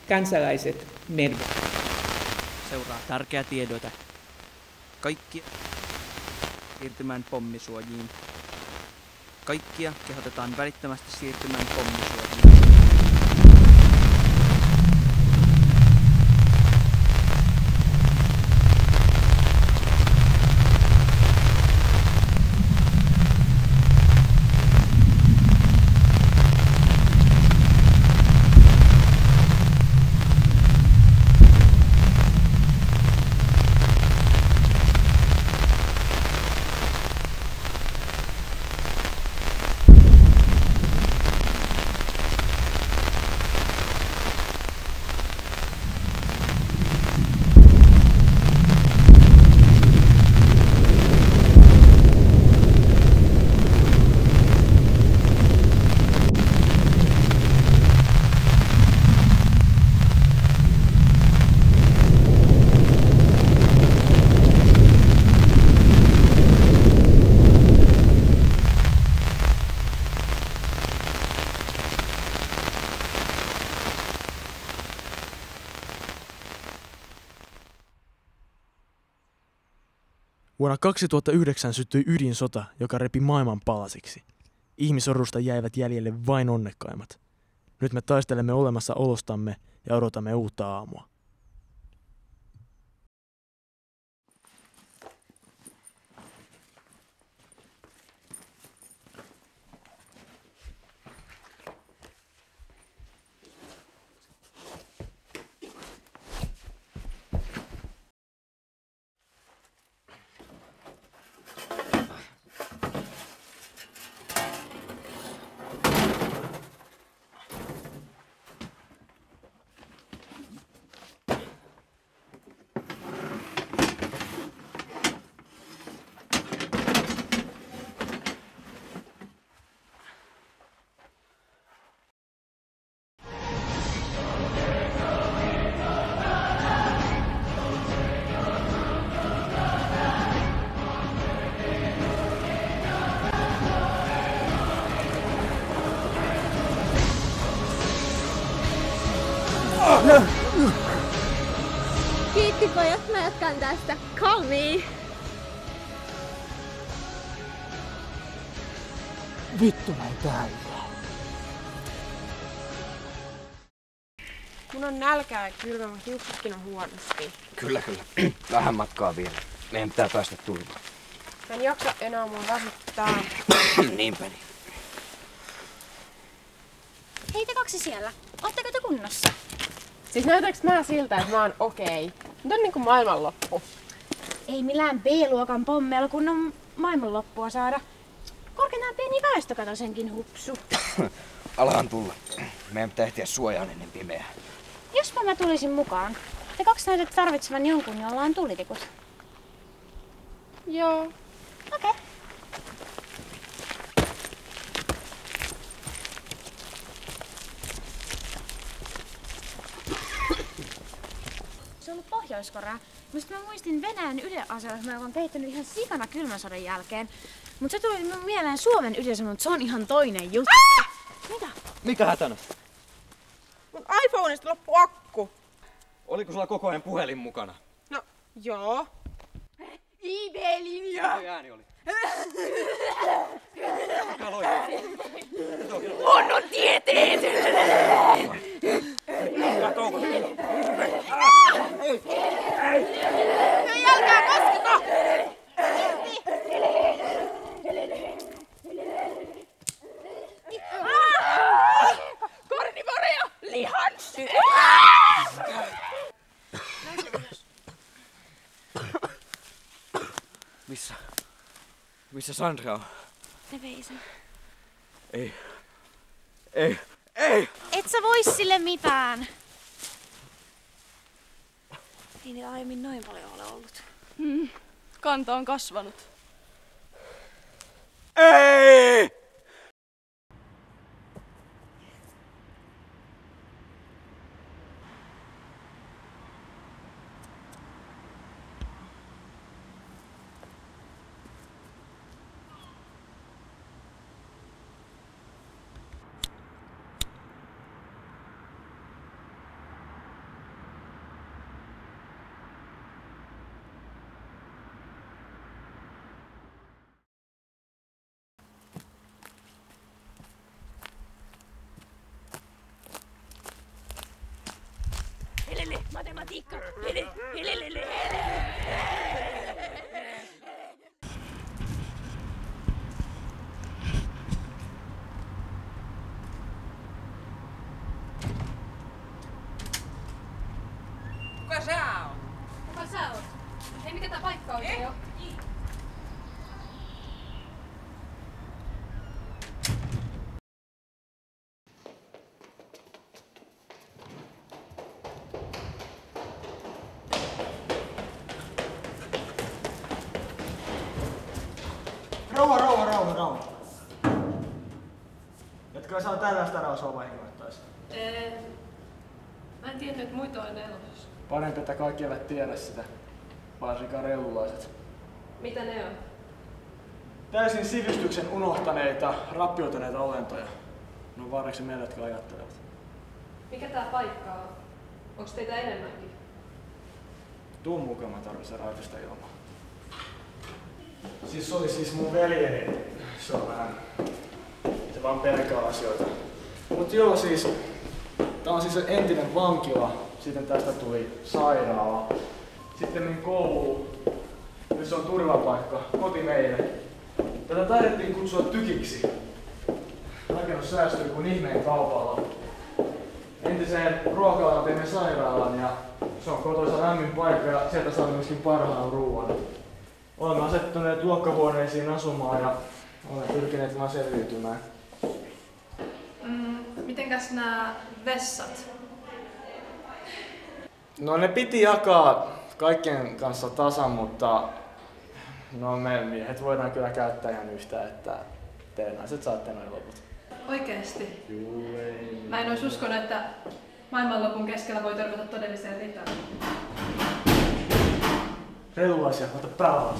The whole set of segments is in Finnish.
kansalaiset merkit. Seuraa tärkeä tiedote. Kaikki siirtymään pommisuojiin. Kaikkia kehotetaan välittömästi siirtymään pommisuojiin. Vuonna 2009 syttyi ydinsota, joka repi maailman palasiksi. Ihmisorusta jäivät jäljelle vain onnekkaimmat. Nyt me taistelemme olemassaolostamme ja odotamme uutta aamua. Kiitti pojat, mä jatkan tästä. Call me! Vittu mä en täällä. Mun on nälkää ja kylmä, mutta hiuksetkin on huonosti. Kyllä. Vähän matkaa vielä. Meidän pitää päästä turvaan. Mä en jaksa enää, mua väsyttää. Niinpä niin. Hei te kaksi siellä. Ootteko te kunnossa? Siis näytäks mä siltä, että mä oon okei? Nyt on niinku maailmanloppu. Ei millään B-luokan pommeilla, kun on maailmanloppua saada. Korkeintaan pieni väestökato senkin hupsu. Alahan tulla. Meidän pitää ehtiä suojaan ennen pimeää. Jospa mä tulisin mukaan. Te kaksi näytätte tarvitsevan jonkun, jolla on tulitikut. Joo. Okei. Se on ollut Pohjois-Korea. Musta mä muistin Venäjän ydinaseohjelma, joka on kehittynyt ihan sikana kylmän sodan jälkeen. Mut se tuli mun mieleen Suomen ydinaseohjelma, mutta se on ihan toinen juttu. Mitä? Mikä hätänä? Mun iPhoneista loppu akku. Oliko sulla koko ajan puhelin mukana? No, joo. IB-linja! Mikä ääni oli? Mikä loi? Luonnontieteet! Älkää koskeko! Kornivoria! Lihansyö! Missä Sandra on? Ne vei sen. Ei! Et sä vois sille mitään. Ei niillä aiemmin noin paljon ole ollut. Kanta on kasvanut. Ei! matematiikka. Kuka sä oot? Kuka sä oot? Hei, mikä tää paikka oikein on? Rauha. Etkä saa tällaista rauhaa vahingoittaisi. Mä en tiennyt, että muita on elossa. Parempi, että kaikki eivät tiedä sitä. Varsinkaan rellulaiset. Mitä ne on? Täysin sivistyksen unohtaneita, rappioituneita olentoja. No vaariksi meille, jotka ajattelevat. Mikä tää paikka on? Onks teitä enemmänkin? Tuu mukaan, mä tarvitsen raitista ilmaa. Se oli siis mun veljeni. Se on vähän... Se vaan pelkää asioita. Mut joo siis... Tää on siis entinen vankila. Sitten tästä tuli sairaala. Sitten menin kouluun. Nyt se on turvapaikka. Koti meille. Tätä taidettiin kutsua tykiksi. Rakennus säästyi kuin ihmeen kaupalla. Entiseen ruokalaan teimme sairaalan ja se on kotoisa lämmin paikka ja sieltä saamme myöskin parhaan ruoan. Olemme asettuneet luokkahuoneisiin asumaan ja olemme pyrkineet vaan selviytymään. Mitenkäs nää vessat? No ne piti jakaa kaikkien kanssa tasan, mutta no me miehet voidaan kyllä käyttää ihan yhtä, että te naiset saatte noin loput. Oikeesti? Juu, ei. Mä en ois uskonut, että maailmanlopun keskellä voi törmätä todelliseen ritaan. Rellulaisia, ota pää alas.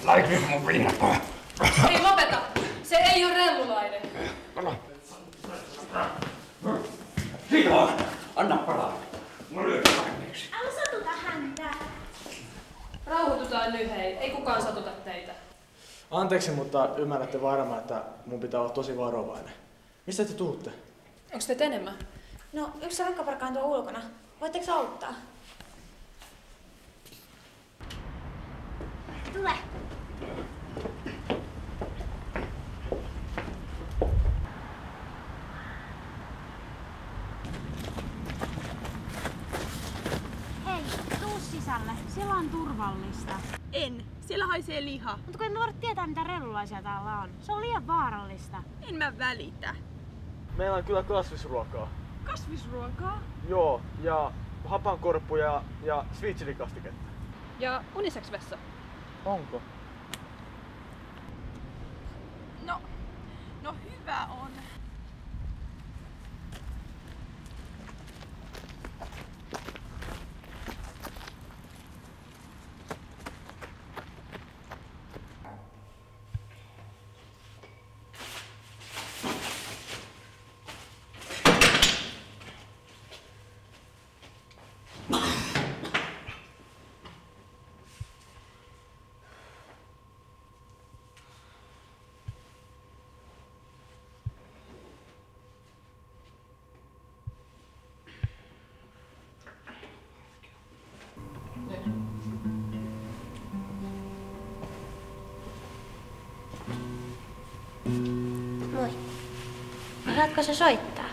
Lait nyt mun viinat. Hei, lopeta! Se ei oo rellulainen! Silloin, anna palaa. Mä lyön aineeksi. Älä satuta häntä. Rauhoitutaan nyt, hei. Ei kukaan satuta teitä. Anteeksi, mutta ymmärrätte varmaan, että mun pitää olla tosi varovainen. Mistä te tuutte? Onks teitä enemmän? No, yksi rakkaparkka on tuo ulkona. Voitteko auttaa? Tule. Hei, tuu sisälle. Siellä on turvallista. En. Siellä haisee liha. Mutta kun en voida tietää, mitä rellulaisia täällä on. Se on liian vaarallista. En mä välitä. Meillä on kyllä kasvisruokaa. Kasvisruokaa? Joo, ja hapankorppuja ja sviitsilikastiketta. Ja unisex vessa. Onko? No hyvä on. Moi. Osaatko sä soittaa?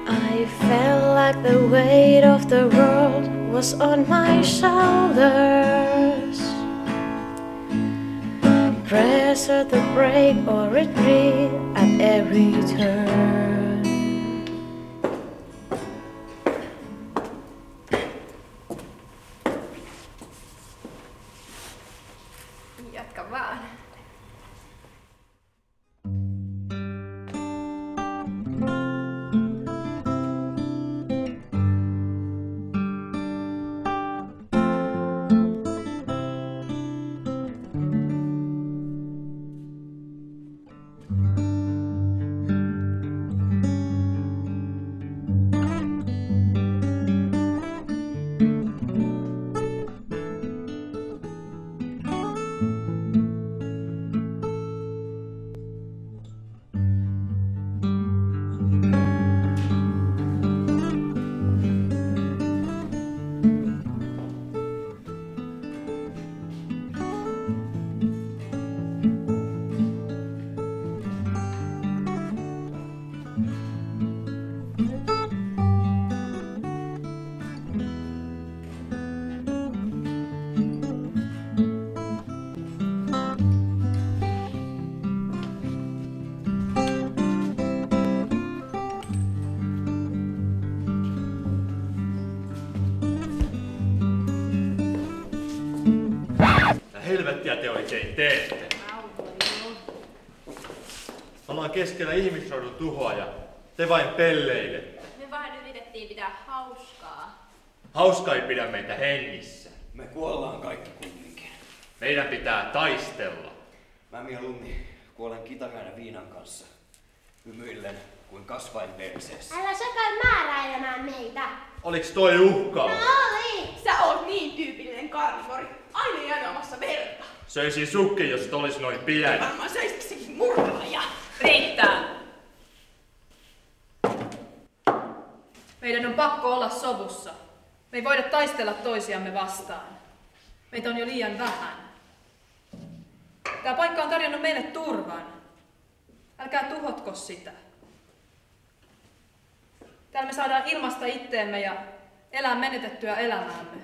I felt like the weight of the world was on my shoulders. Pressure to break or retreat at every turn. Jatka vaan. helvettiä te oikein teette? Ollaan keskellä ihmisrodun tuhoa ja te vain pelleilette. Me vaan yritettiin pitää hauskaa. Hauska ei pidä meitä hengissä. Me kuollaan kaikki kumminkin. Meidän pitää taistella. Mä mieluummin kuolen kitaran ja viinan kanssa. Hymyillen kuin kasvain perseessä. Älä sä käy määräilemään meitä. Oliks toi uhkaus? No oli! Sä oot niin tyypillinen karnivori. Aina jakamassa verta. Söisin sukki, jos et olis noin pieni. Varmaan söisiksikin murhaaja. Riittää! Meidän on pakko olla sovussa. Me ei voida taistella toisiamme vastaan. Meitä on jo liian vähän. Tämä paikka on tarjonnut meille turvan. Älkää tuhotko sitä. Täällä me saadaan ilmaista itteemme ja elää menetettyä elämäämme.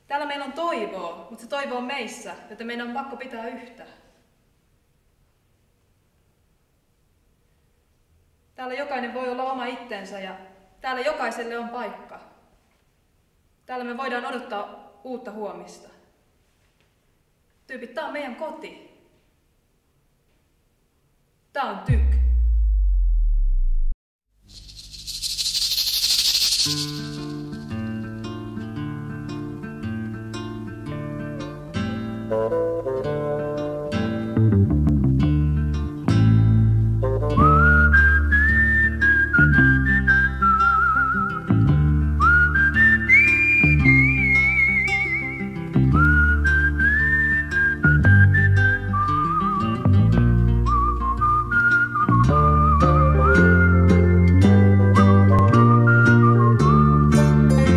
Täällä meillä on toivoa, mutta se toivo on meissä, joten meidän on pakko pitää yhtä. Täällä jokainen voi olla oma itsensä ja täällä jokaiselle on paikka. Täällä me voidaan odottaa uutta huomista. Tyypit, tää on meidän koti. Tää on TYK.